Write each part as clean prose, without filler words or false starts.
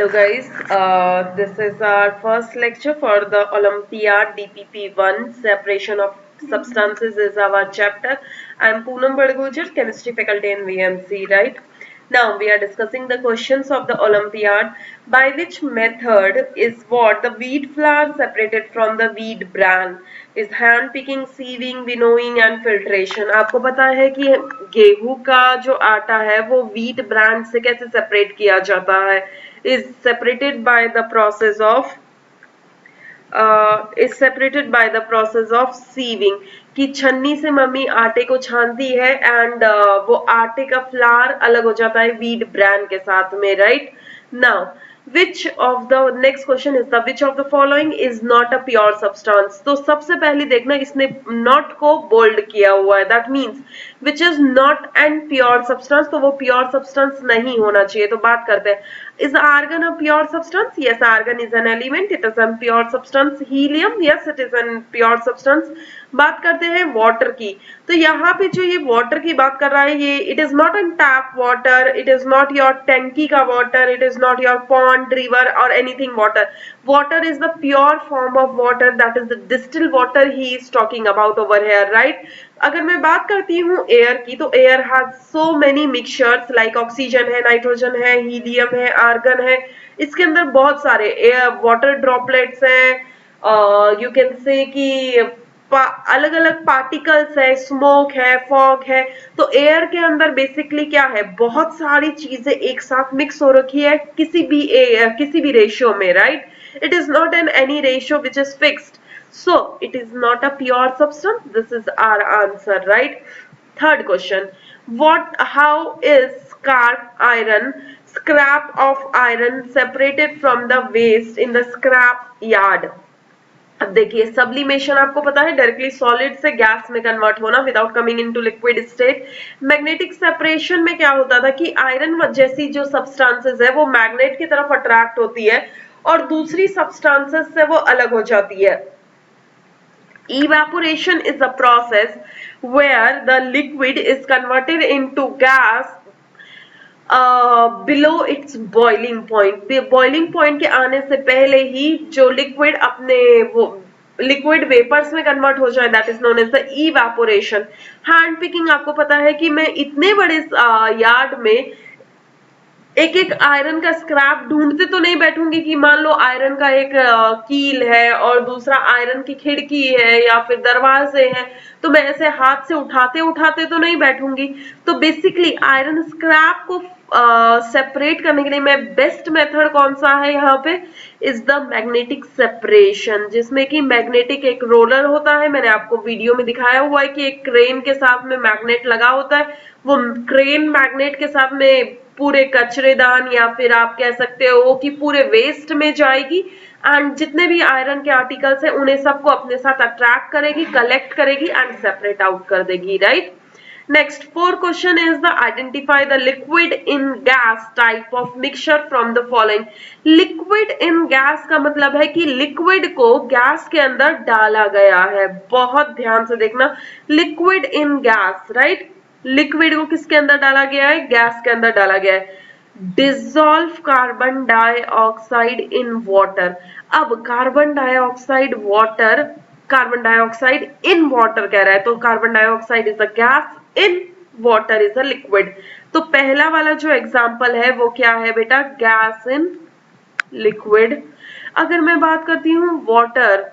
Hello guys, this is our first lecture for the Olympiad DPP1. Separation of substances is our chapter. I am Poonam Badgujar, chemistry faculty in VMC, right? Now we are discussing the questions of the Olympiad. By which method is what the wheat flour separated from the wheat bran? Is hand picking, sieving, winnowing and filtration. आपको पता है कि गेहूं का जो आटा है वो wheat bran से कैसे सेपरेट किया जाता है? Is separated by the process of sieving कि छन्नी से मम्मी आटे को छानती है एंड वो आटे का फ्लार अलग हो जाता है व्हीट ब्रांड के साथ में, right? Now which of the next question is the which of the following is not a pure substance. तो सबसे पहले देखना इसने not को बोल्ड किया हुआ है, that means which is not an pure substance, तो वो pure substance नहीं होना चाहिए. तो बात करते हैं, is argon a pure substance? Yes, argon is an element, it is a pure substance. Helium, yes, it is a pure substance. बात करते हैं वाटर की, तो यहाँ पे जो ये वाटर की बात कर रहा है ये it is not an tap water, it is not your टैंकी का water, it is not your pond, river और anything water. Water is the pure form of water, that is the distil water he is talking about over here, right? अगर मैं बात करती हूँ air की, तो air has so many mixtures like oxygen है, nitrogen है, हीलियम है, आर्गन है. इसके अंदर बहुत सारे एयर वाटर ड्रॉपलेट्स हैं, यू कैन से कि अलग अलग पार्टिकल्स है, स्मोक है, फॉग है. तो एयर के अंदर बेसिकली क्या है, बहुत सारी चीजें एक साथ मिक्स हो रखी है किसी भी रेशियो में, right? It is not an any ratio which is fixed, so it is not a pure substance. This is our answer, right? Third question, how is scrap of iron separated from the waste in the scrap yard? अब देखिए sublimation आपको पता है directly solid से gas में convert होना without coming into liquid state. Magnetic separation में क्या होता था कि आयरन जैसी जो सब्सटेंसेस है वो मैग्नेट की तरफ अट्रैक्ट होती है और दूसरी सब्सटेंसेस से वो अलग हो जाती है. Evaporation is a process where the liquid is converted into gas below its boiling point. Boiling point के आने से पहले ही जो लिक्विड अपने वो लिक्विड वेपर्स में कन्वर्ट हो जाए, that is known as the evaporation. Hand picking आपको पता है कि मैं इतने बड़े यार्ड में एक एक आयरन का स्क्रैप ढूंढते तो नहीं बैठूंगी कि मान लो आयरन का एक कील है और दूसरा आयरन की खिड़की है या फिर दरवाजे हैं, तो मैं ऐसे हाथ से उठाते उठाते तो नहीं बैठूंगी. तो बेसिकली आयरन स्क्रैप को सेपरेट करने के लिए मैं बेस्ट मेथड कौन सा है यहाँ पे, इज द मैग्नेटिक सेपरेशन, जिसमें कि मैग्नेटिक एक रोलर होता है. मैंने आपको वीडियो में दिखाया हुआ है कि एक क्रेन के साथ में मैग्नेट लगा होता है. वो क्रेन मैग्नेट के साथ में पूरे कचरेदान या फिर आप कह सकते हो कि पूरे वेस्ट में जाएगी एंड जितने भी आयरन के आर्टिकल्स हैं उन्हें सबको अपने साथ अट्रैक्ट करेगी, कलेक्ट करेगी एंड सेपरेट आउट कर देगी, right? Next fourth question is the identify the liquid in gas type of mixture from the following. Liquid in gas का मतलब है कि लिक्विड को गैस के अंदर डाला गया है. बहुत ध्यान से देखना, liquid in gas, right? Liquid को किसके अंदर डाला गया है, गैस के अंदर डाला गया है. Dissolve carbon dioxide in water. अब कार्बन डाइऑक्साइड इन वाटर कह रहा है, तो carbon dioxide is a gas, in water is a liquid. तो पहला वाला जो एग्जांपल है वो क्या है बेटा, गैस इन लिक्विड. अगर मैं बात करती हूँ water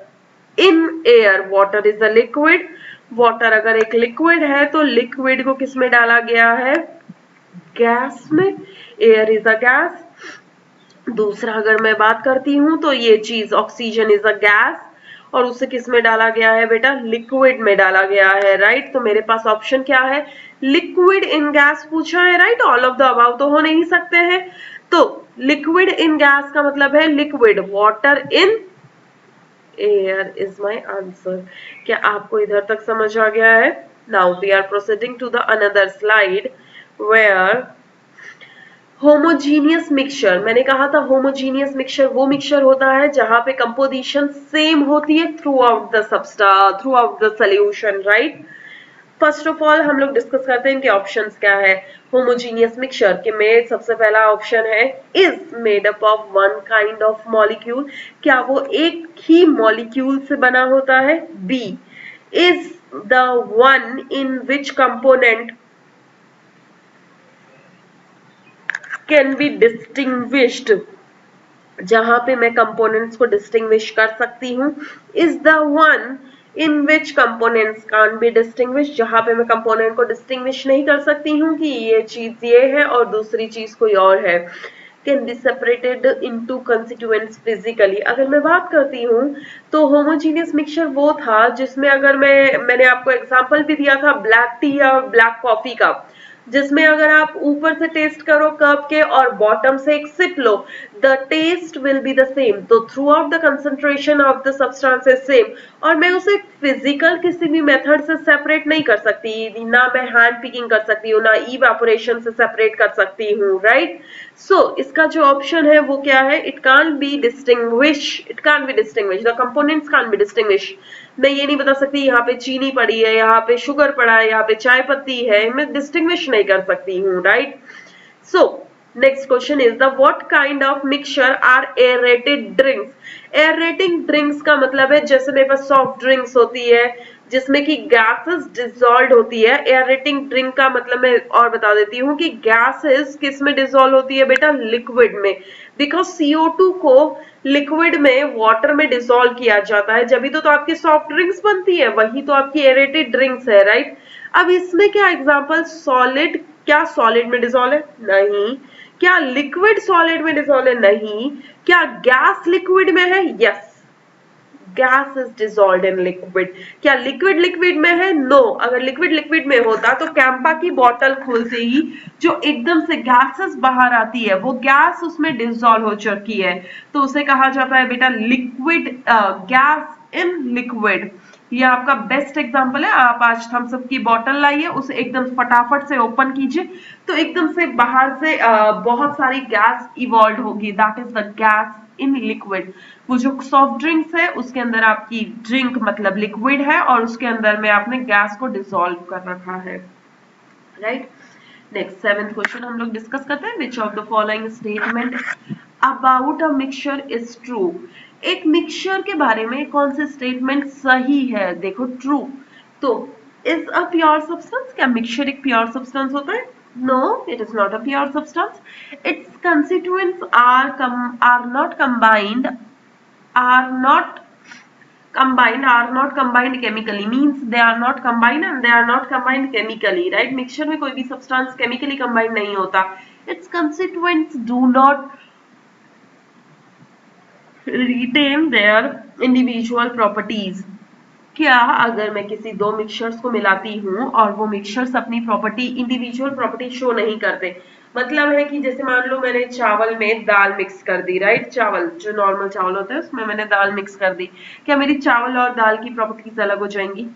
in air, water is a liquid. Water अगर एक लिक्विड है तो लिक्विड को किस में डाला गया है, गैस में. Air is a gas. दूसरा अगर मैं बात करती हूं तो ये चीज ऑक्सीजन इज अ गैस और उसे किस में डाला गया है बेटा, लिक्विड में डाला गया है, राइट? तो मेरे पास ऑप्शन क्या है, लिक्विड इन गैस पूछा है, right? All of the above तो हो नहीं सकते हैं. तो लिक्विड इन गैस का मतलब है liquid, water in air is my answer. क्या आपको इधर तक समझ आ गया है? Now we are proceeding to the another slide where homogeneous mixture. मैंने कहा था होमोजीनियस मिक्सचर वो मिक्सचर होता है जहां पे कंपोजिशन सेम होती है through out the solution, right? First of all हम लोग डिस्कस करते हैं इनके ऑप्शंस क्या है। होमोजीनियस मिक्सचर के में सबसे पहला ऑप्शन है is made up of one kind of molecule, क्या वो एक ही मॉलिक्यूल से बना होता है। B is the one in which component can be distinguished, जहां पे मैं कंपोनेंट्स को डिस्टिंग्विश कर सकती हूँ। Is the one in which components can be distinguish, जहां पे मैं कंपोनेंट को डिस्टिंग्विश नहीं कर सकती हूँ कि ये चीज ये है और दूसरी चीज कोई और है। Can be separated into constituents physically. अगर मैं बात करती हूँ तो होमोजीनियस मिक्सचर वो था जिसमें अगर मैंने आपको एग्जांपल भी दिया था ब्लैक टी या ब्लैक कॉफी का, जिसमें अगर आप ऊपर से टेस्ट करो कप के और बॉटम से एक सिप लो, the taste will be the same, तो throughout the concentration of the substance is same, और मैं उसे फिजिकल किसी भी मेथड से सेपरेट नहीं कर सकती, ना मैं हैंड पिकिंग कर सकती हूँ, ना इवेपोरेशन से सेपरेट कर सकती हूँ, राइट। सो इसका जो ऑप्शन है वो क्या है, it can't be distinguish, it can't be distinguish, the components can't be distinguish. मैं ये नहीं बता सकती यहाँ पे चीनी पड़ी है, यहाँ पे शुगर पड़ा है, यहाँ पे चाय पत्ती है, मैं डिस्टिंग्विश नहीं कर सकती हूँ, right. So next question is the what kind of mixture are aerated drinks. Aerating drinks का मतलब है जैसे मेरे पास सॉफ्ट ड्रिंक्स होती है जिसमें कि गैसेस डिसॉल्व होती है। एरेटिंग ड्रिंक का मतलब मैं और बता देती हूँ कि गैसेस किस में डिसॉल्व होती है बेटा, लिक्विड में, बिकॉज CO2 को लिक्विड में वाटर में डिसॉल्व किया जाता है, जब भी तो आपकी सॉफ्ट ड्रिंक्स बनती है, वही तो आपकी एरेटेड ड्रिंक्स है, राइट। अब इसमें क्या एग्जांपल, सॉलिड, क्या सॉलिड में डिसॉल्व है, नहीं। क्या लिक्विड सॉलिड में डिसॉल्व है, नहीं। क्या गैस लिक्विड में है, yes, gas is dissolved in liquid. क्या लिक्विड लिक्विड में है, नो। अगर लिक्विड लिक्विड में होता तो कैंपा की बोतल खोलते ही जो एकदम से गैसेस बाहर आती है वो गैस उसमें डिसॉल्व हो चुकी है, तो उसे कहा जाता है बेटा लिक्विड, गैस इन लिक्विड। ये आपका बेस्ट एग्जांपल है। आप आज थम्स अप की बोतल लाइए, उसे एकदम फटाफट से ओपन कीजिए तो एकदम से बाहर से बहुत सारी गैस इवॉल्व होगी, that is the gas in liquid. वो जो सॉफ्ट ड्रिंक्स है उसके अंदर आपकी ड्रिंक मतलब लिक्विड है और उसके अंदर में आपने गैस को डिसॉल्व कर रखा है, राइट। नेक्स्ट सेवेंथ क्वेश्चन हम लोग डिस्कस करते हैं, which of the following statement about a mixture is true. एक मिक्सचर के बारे में कौन से स्टेटमेंट सही है, देखो ट्रू। तो इज अ प्योर सब्सटेंस, क्या मिक्सचर एक प्योर सब्सटेंस होता है, no, it is not a pure substance. Its constituents are not combined, are not combined chemically, means they are not combined and they are not combined chemically, right। Mixture में कोई भी substance chemically combined नहीं होता। It's constituents do not retain their individual properties। क्या अगर मैं किसी दो मिक्सचर्स को मिलाती हूँ और वो मिक्सचर्स अपनी प्रॉपर्टी, इंडिविजुअल प्रॉपर्टी शो नहीं करते, मतलब है कि जैसे मान लो मैंने चावल में दाल मिक्स कर दी, राइट, चावल जो नॉर्मल चावल होता है उसमें मैंने दाल मिक्स कर दी, क्या मेरी चावल और दाल की प्रॉपर्टीज अलग हो जाएंगी,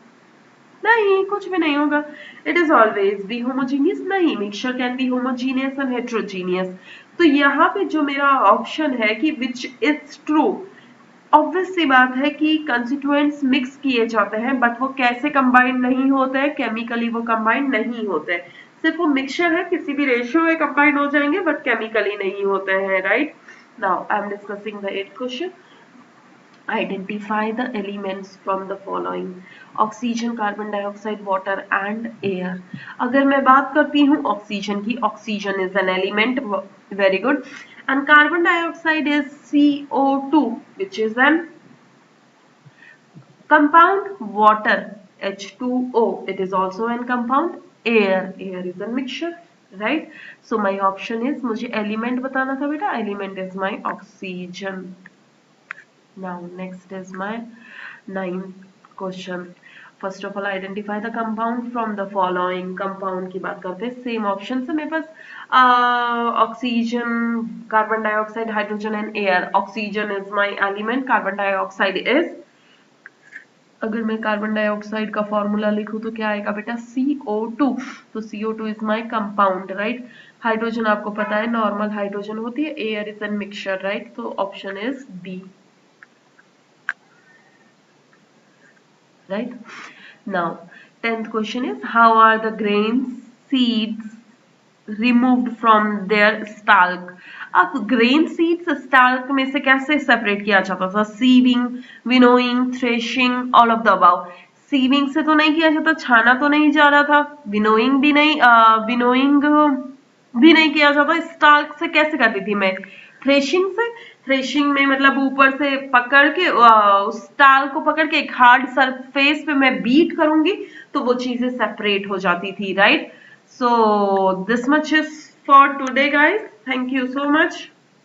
नहीं, कुछ भी नहीं होगा। It is always be homogeneous, नहीं, mixture can be homogeneous and heterogeneous. तो यहाँ पे जो मेरा ऑप्शन है कि विच इज ट्रू, ऑब्वियस सी बात है कि कंस्टिट्यूएंट्स मिक्स किए जाते हैं बट वो कैसे कंबाइंड नहीं होते हैं, केमिकली वो कंबाइंड नहीं होते हैं, सिर्फ वो मिक्सचर है किसी भी रेशियो में कंबाइंड हो जाएंगे बट केमिकली नहीं होते हैं, right. Now I am discussing the 8th question, identify the elements from the following, oxygen, carbon dioxide, water and air. अगर मैं बात करती हूँ ऑक्सीजन की, oxygen is an element, very good, and carbon dioxide is CO2 which is an compound, water H2O it is also an compound, air is a mixture, right। so my option is, मुझे element बताना था बेटा, element is my oxygen। Now next is my 9th question. First of all, identify the compound from the following. Compound की बात करते हैं, same option से मेरे पास oxygen, carbon dioxide, hydrogen and air. Oxygen is my element, carbon dioxide is, अगर मैं carbon dioxide का फॉर्मूला लिखूं तो क्या आएगा बेटा, CO2, तो CO2 is my compound, right. Hydrogen आपको पता है नॉर्मल हाइड्रोजन होती है, air is an mixture, right, तो option is B, right। now 10th question is how are the grains seeds removed from their stalk. अब grain seeds stalk में से कैसे सेपरेट किया जाता था? Sieving, winnowing, threshing, all of the above. Sieving से तो नहीं किया जाता, छाना तो नहीं जा रहा था, विनोइंग भी नहीं, विनोइंग भी नहीं किया जाता। स्टाल्क से कैसे करती थी मैं? थ्रेशिंग से। थ्रेशिंग में मतलब ऊपर से पकड़ के उस स्टाल को पकड़ के एक हार्ड सरफेस पे मैं बीट करूंगी तो वो चीजें सेपरेट हो जाती थी, right? So this much is for today guys, thank you so much.